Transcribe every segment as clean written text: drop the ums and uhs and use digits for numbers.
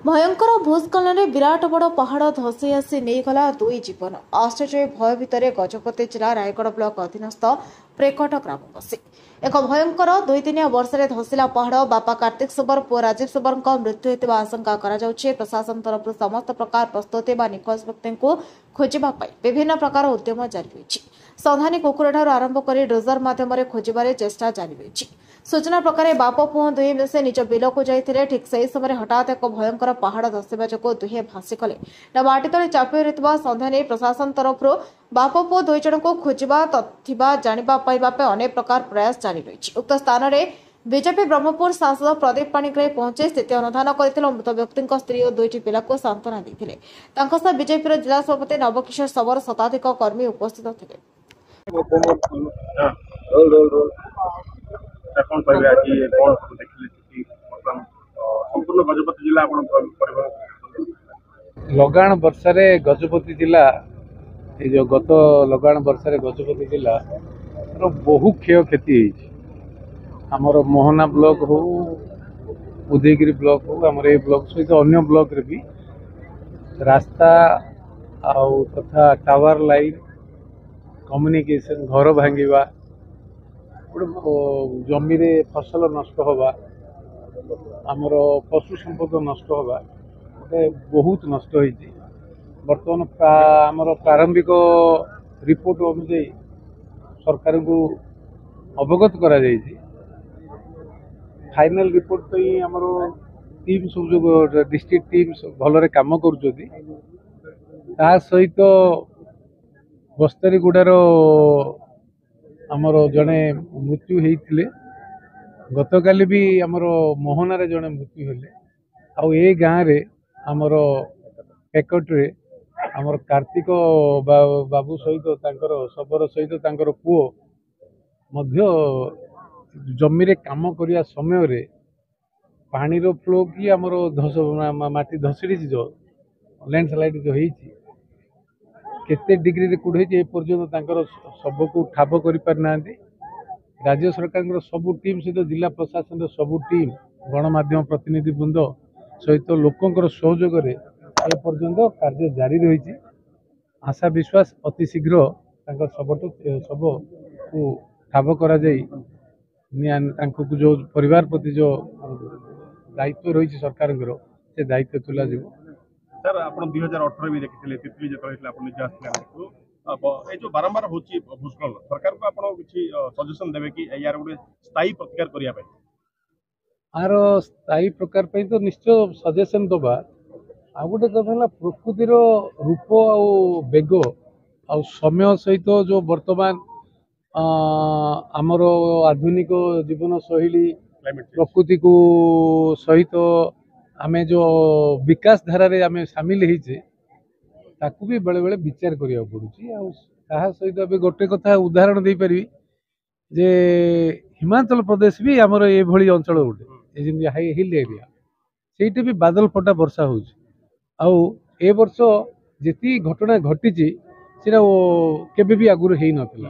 भयंकर भूस्खलन में विराट बड़ पहाड़ धसी आसी नहींगला दुई जीवन। आश्चर्य भय भितर गजपति जिला रायगढ़ ब्लॉक अधीनस्थ प्रेकट ग्रामवासी एक भयंकर दुईदिनिया वर्षा धसिला पहाड़ बापा कार्तिक सुबर पुओ राजीव सुबर मृत्यु होता आशंका प्रशासन तरफ समस्त प्रकार प्रस्तुति निखोज व्यक्ति को खोजा विभिन्न प्रकार उद्यम जारी होती। सन्धानी कुकुर ठार आरंभ कर डोजर माध्यम खोजार चेष्टा जारी होती। सूचना प्रकार बाप पुओ दुहे मिसे निज बिल को जाते ठीक से समय हठात एक भयंकर पहाड़ धसवा जो दुहे भासीगले माटी तले चापी रही सन्धानी प्रशासन तरफ बाप पुओ दुई जन को खोजा जानापी अनेक प्रकार प्रयास जारी रही। उक्त स्थान में बीजेपी ब्रह्मपुर सांसद प्रदीप पाणिग्राही पहुंचे स्थिति अनुधान करते मृत व्यक्ति स्त्री और दुईटी पिला को सांत्वना देते। बीजेपी जिला सभापति नवकिशोर सबर शताधिक कर्मी उपस्थित थे। लगाण वर्षा गजपति जिला जो गत लगाण वर्षा गजपति जिला बहु क्षय क्षति आमर मोहना ब्लॉक हो उदयगिरी ब्लॉक हो आमर ये ब्लॉक सहित अन्य ब्लॉक रे भी रास्ता आउ तथा टावर लाइन कम्युनिकेशन घर भांगा जमी रे फसल नष्ट होगा आमर पशु संपद नष्ट होगा बहुत नष्ट होती। बर्तमान आमर प्रारंभिक रिपोर्ट अनुଯାयी सरकार को अवगत करा जायछि। फाइनल रिपोर्ट पे आमर टीम सब जो डिस्ट्रिक्ट टीम भलरे काम करुछथि ता सहित बस्तारीगुड़ार आमर जड़े मृत्यु होते गतकाली भी आमर मोहनार जड़े मृत्यु हेले आउ ए गाँव रे आमर पेकट्रे आमर कार्तिक बाबू सहित शबर सहित पुओ मध्य जमी रे काम करिया समय रे पानी रो फ्लो की आमर माटी धसड़ी जो लैंडस्लाइड जो होती केते डिग्री रे कुड़ होती पर्यटन सब को ठाब कर पारना। राज्य सरकार सबू टीम सहित जिला प्रशासन सबू टीम गणमाध्यम प्रतिनिधि वृंद सहित लोकंर सहयोग पर्यंत कार्य जारी रही। आशा विश्वास अति शीघ्र सब को ठाब कर जो परिवार प्रति जो दायित्व रही सरकार से दायित्व तुला जीव। सर आप 2018 भी देखिए तितली जो निजे आसते जो बारंबार होची भूस्खलन सरकार को आप सजेशन देवे कि यार गोटे स्थायी प्रतिकार करने आर स्थायी प्रकार तो निश्चय सजेशन दबा आ गोटे कथा प्रकृतिर रूप आ बेग आ समय सहित जो वर्तमान आमर आधुनिक जीवन शैली प्रकृति को सहित आमे जो विकास धारा रे आमे शामिल होइछे ताकू भी बेले बेले विचार करिया पड़ुची। आ सहित अबे गोटे कथा उदाहरण दे पारि जे हिमाचल प्रदेश भी आमर ए भली अंचल गोटे जेमि हाई हिल एरिया सेठी भी बादल फटा वर्षा होउछ आ ए वर्ष जेती घटना घटिची सेरा केबे भी आगुर हेई नथिला।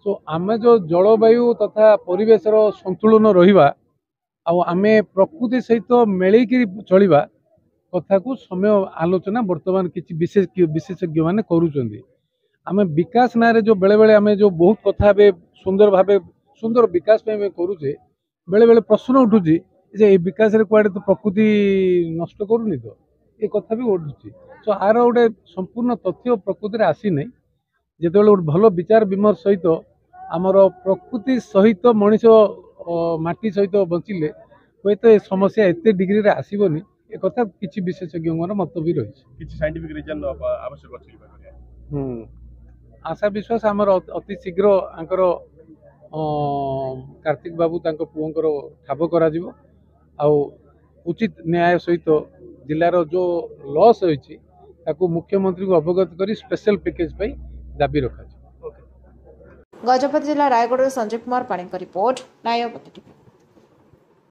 सो आमे जो जलवायु तथा परिवेशर संतुलन रहिबा आमे प्रकृति सहित मेलैकी चलिबा कथा को समय आलोचना वर्तमान किसी विशेषज्ञ माने करूचंदी। आमे विकास ना रे जो बेले बेले आमे जो बहुत कथा सुंदर विकास पे करूचे बेले बेले प्रश्न उठुची जे ए विकास रे कुआडे तो प्रकृति नष्ट करूनी तो ए कथा भी उठुची। सो आर गोटे संपूर्ण तथ्य प्रकृति रे आसी नै जेते बेले भल विचार विमर्श सहित आमर प्रकृति सहित मनीष माटी सहित बचिले हुए तो समस्या एत डिग्री रे आसबनी एक कथा किसी विशेषज्ञ मत भी रही साइंटिफिक रीजन आवश्यक अछि। आशा विश्वास आमर अति शीघ्र आंकर कार्तिक बाबू तांको पुओंकर ठाब करा जिवो आ उचित न्याय सहित जिलार जो लॉस होइछि ताकू मुख्यमंत्री को अवगत करी स्पेशल पैकेज पई दाबी रखा। गजपति जिला रायगढ़ संजय कुमार पाणी रिपोर्ट नायपति।